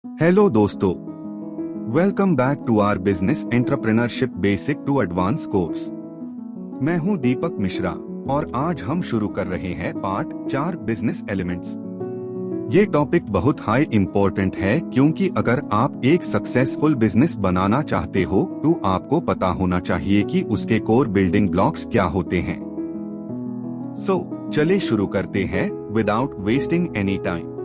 Hello दोस्तों, welcome back to our business entrepreneurship basic to advance course. मैं हूं दीपक मिश्रा और आज हम शुरू कर रहे हैं पार्ट 4 बिजनेस एलिमेंट्स। ये टॉपिक बहुत हाई इम्पोर्टेंट है क्योंकि अगर आप एक सक्सेसफुल बिजनेस बनाना चाहते हो तो आपको पता होना चाहिए कि उसके कोर बिल्डिंग ब्लॉक्स क्या होते हैं। चलिए शुरू करते हैं विदाउट वेस्टिंग एनी टाइम।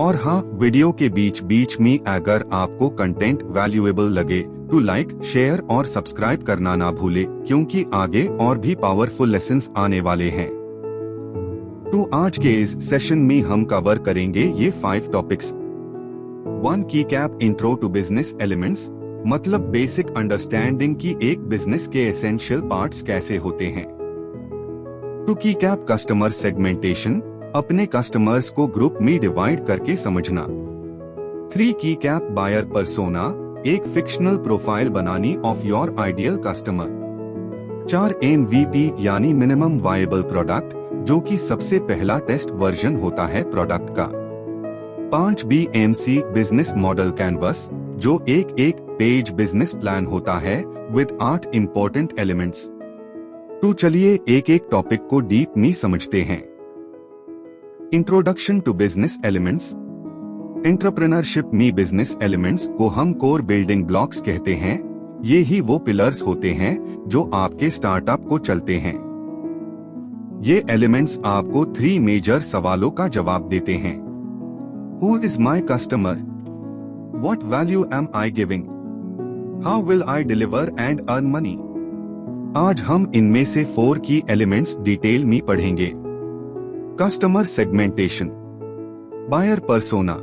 और हाँ, वीडियो के बीच बीच में अगर आपको कंटेंट वैल्यूएबल लगे तो लाइक, शेयर और सब्सक्राइब करना ना भूले क्योंकि आगे और भी पावरफुल लेसन्स आने वाले हैं। तो आज के इस सेशन में हम कवर करेंगे ये 5 टॉपिक्स। 1 की कैप इंट्रो टू बिजनेस एलिमेंट्स, मतलब बेसिक अंडरस्टैंडिंग की एक बिजनेस के एसेंशियल पार्ट्स कैसे होते हैं। 2 की कैप कस्टमर सेगमेंटेशन, अपने कस्टमर्स को ग्रुप में डिवाइड करके समझना। 3 की कैप बायर पर्सोना, एक फिक्शनल प्रोफाइल बनानी of your ideal customer. 4 MVP यानी मिनिमम वायबल प्रोडक्ट, जो कि सबसे पहला टेस्ट वर्जन होता है प्रोडक्ट का। 5 BMC बिजनेस मॉडल कैनवस, जो एक पेज बिजनेस प्लान होता है विद 8 इम्पोर्टेंट एलिमेंट्स। तो चलिए एक एक टॉपिक को डीप में समझते हैं। Introduction to business elements. Entrepreneurship में बिजनेस एलिमेंट्स को हम कोर बिल्डिंग ब्लॉक्स कहते हैं। ये ही वो पिलर्स होते हैं जो आपके स्टार्टअप को चलते हैं। ये एलिमेंट्स आपको 3 मेजर सवालों का जवाब देते हैं। Who is my customer? What value am I giving? How will I deliver and earn money? आज हम इनमें से 4 की एलिमेंट्स डिटेल में पढ़ेंगे। Customer segmentation, buyer persona,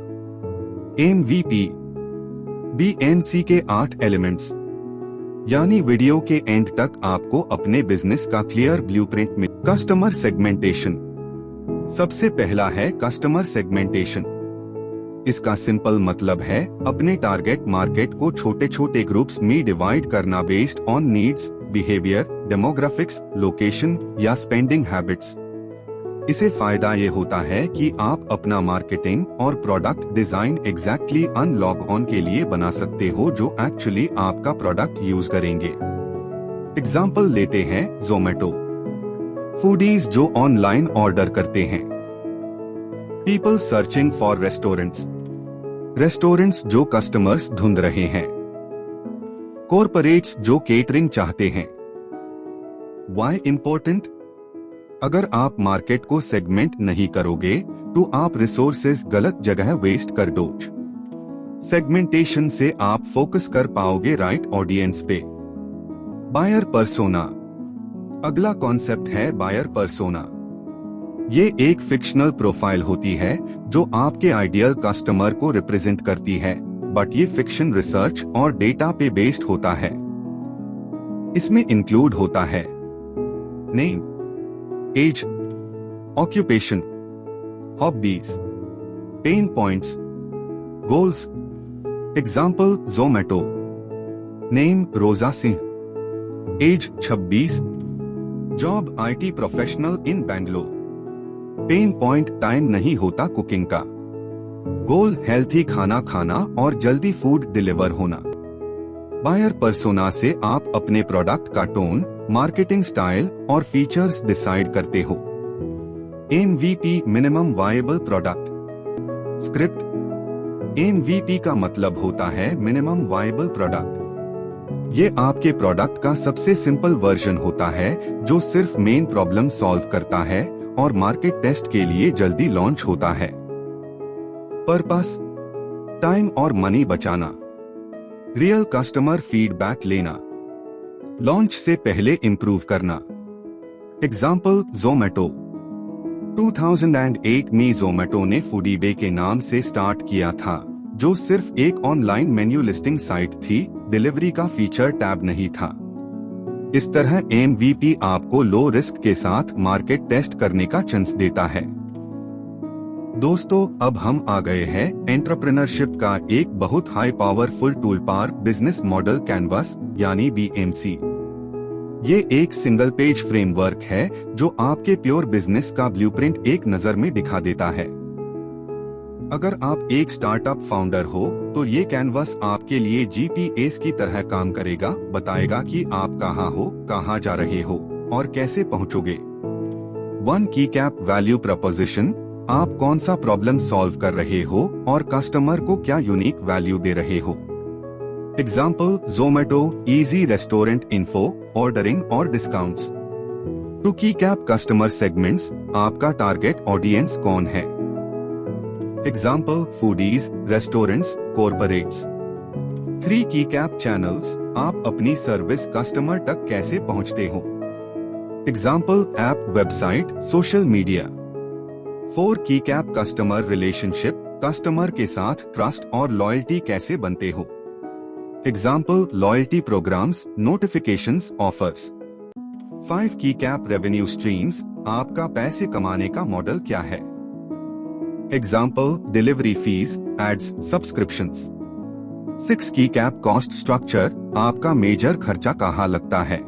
MVP, BMC के 8 एलिमेंट्स। यानी वीडियो के एंड तक आपको अपने बिजनेस का क्लियर ब्लूप्रिंट में। कस्टमर सेगमेंटेशन, सबसे पहला है कस्टमर सेगमेंटेशन। इसका सिंपल मतलब है अपने टारगेट मार्केट को छोटे छोटे ग्रुप्स में डिवाइड करना based on needs, behaviour, demographics, location या स्पेंडिंग हैबिट्स। इसे फायदा ये होता है कि आप अपना मार्केटिंग और product design exactly analogue on के लिए बना सकते हो जो एक्चुअली आपका प्रोडक्ट यूज करेंगे। एग्जाम्पल लेते हैं जोमेटो, फूडीज जो ऑनलाइन ऑर्डर करते हैं। पीपल सर्चिंग फॉर रेस्टोरेंट्स जो कस्टमर्स ढूंढ रहे हैं। कॉर्पोरेट्स जो केटरिंग चाहते हैं। Why important? अगर आप मार्केट को सेगमेंट नहीं करोगे तो आप रिसोर्सेज गलत जगह वेस्ट कर दोगे। सेगमेंटेशन से आप फोकस कर पाओगे राइट ऑडियंस पे। बायर पर्सोना, अगला कॉन्सेप्ट है बायर पर्सोना। ये एक फिक्शनल प्रोफाइल होती है जो आपके आइडियल कस्टमर को रिप्रेजेंट करती है, बट ये फिक्शन रिसर्च और डेटा पे बेस्ड होता है। इसमें इंक्लूड होता है name, age, occupation, hobbies, pain points, goals. Example Zomato, name Roja Singh, age 26, job IT professional in Bangalore. Pain point time नहीं होता कुकिंग का। गोल हेल्थी खाना खाना और जल्दी फूड डिलीवर होना। बायर पर्सोना से आप अपने प्रोडक्ट का टोन, मार्केटिंग स्टाइल और फीचर्स डिसाइड करते हो। MVP minimum viable product. Script, MVP का मतलब होता है मिनिमम वायबल प्रोडक्ट। ये आपके प्रोडक्ट का सबसे सिंपल वर्जन होता है जो सिर्फ मेन प्रॉब्लम सॉल्व करता है और मार्केट टेस्ट के लिए जल्दी लॉन्च होता है। पर्पस, टाइम और मनी बचाना। रियल कस्टमर फीडबैक लेना, लॉन्च से पहले इंप्रूव करना। एग्जाम्पल जोमेटो, 2008 में जोमेटो ने फूडीबे के नाम से स्टार्ट किया था, जो सिर्फ एक ऑनलाइन मेन्यू लिस्टिंग साइट थी, डिलीवरी का फीचर टैब नहीं था। इस तरह MVP आपको लो रिस्क के साथ मार्केट टेस्ट करने का चांस देता है। दोस्तों, अब हम आ गए हैं एंटरप्रेन्योरशिप का एक बहुत हाई पावरफुल टूल पर बिजनेस मॉडल कैनवस यानी BMC। ये एक सिंगल पेज फ्रेमवर्क है जो आपके प्योर बिजनेस का ब्लूप्रिंट एक नजर में दिखा देता है। अगर आप एक स्टार्टअप फाउंडर हो तो ये कैनवस आपके लिए जीपीएस की तरह काम करेगा, बताएगा कि आप कहाँ हो, कहाँ जा रहे हो और कैसे पहुँचोगे। 1 की कैप वैल्यू प्रपोजिशन, आप कौन सा प्रॉब्लम सॉल्व कर रहे हो और कस्टमर को क्या यूनिक वैल्यू दे रहे हो। Example Zomato, easy restaurant info, ordering और डिस्काउंट्स। 2 की कैप कस्टमर सेगमेंट्स, आपका टारगेट ऑडियंस कौन है। Example foodies, restaurants, corporates. 3 की कैप चैनल्स, आप अपनी सर्विस कस्टमर तक कैसे पहुंचते हो। Example app, website, social media. 4 की कैप कस्टमर रिलेशनशिप, कस्टमर के साथ ट्रस्ट और लॉयल्टी कैसे बनते हो। Example loyalty programmes, notifications, offers. 5 की कैप रेवेन्यू स्ट्रीम्स, आपका पैसे कमाने का मॉडल क्या है। Example delivery fees, ads, subscriptions. 6 की कैप कॉस्ट स्ट्रक्चर, आपका मेजर खर्चा कहाँ लगता है।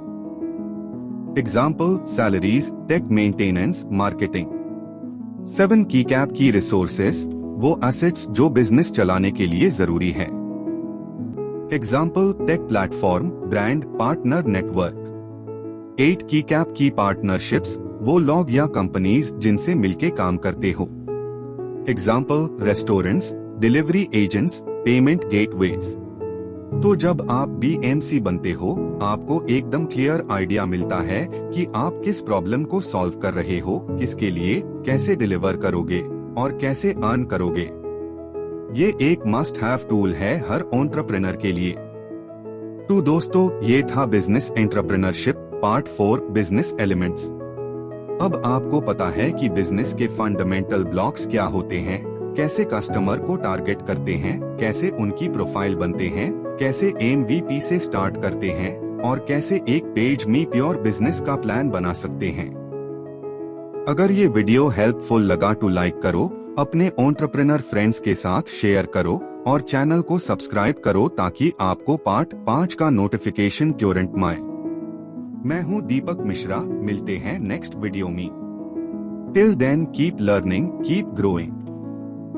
Example salaries, tech maintenance, marketing. 7 की कैप की रिसोर्सेस, वो एसेट्स जो बिजनेस चलाने के लिए जरूरी है। Example take platform, brand, partner network. 8 की कैप की पार्टनरशिप्स, वो लोग या कंपनीज जिनसे मिलके काम करते हो। Example restaurants, delivery agents, payment gateways. तो जब आप BMC बनते हो, आपको एकदम क्लियर आइडिया मिलता है कि आप किस प्रॉब्लम को सॉल्व कर रहे हो, किसके लिए, कैसे डिलीवर करोगे और कैसे अर्न करोगे। ये एक मस्ट हैव टूल है हर एंटरप्रेन्योर के लिए। तो दोस्तों, ये था business entrepreneurship part 4, business elements. अब आपको पता है कि बिजनेस के फंडामेंटल ब्लॉक्स क्या होते हैं, कैसे कस्टमर को टारगेट करते हैं, कैसे उनकी प्रोफाइल बनते हैं, कैसे MVP से स्टार्ट करते हैं और कैसे एक पेज में प्योर बिजनेस का प्लान बना सकते हैं। अगर ये वीडियो हेल्पफुल लगा तो लाइक करो, अपने एंटरप्रेन्योर फ्रेंड्स के साथ शेयर करो और चैनल को सब्सक्राइब करो ताकि आपको पार्ट 5 का नोटिफिकेशन तुरंत मिले। मैं हूँ दीपक मिश्रा, मिलते हैं नेक्स्ट वीडियो में। Till then keep learning, keep growing.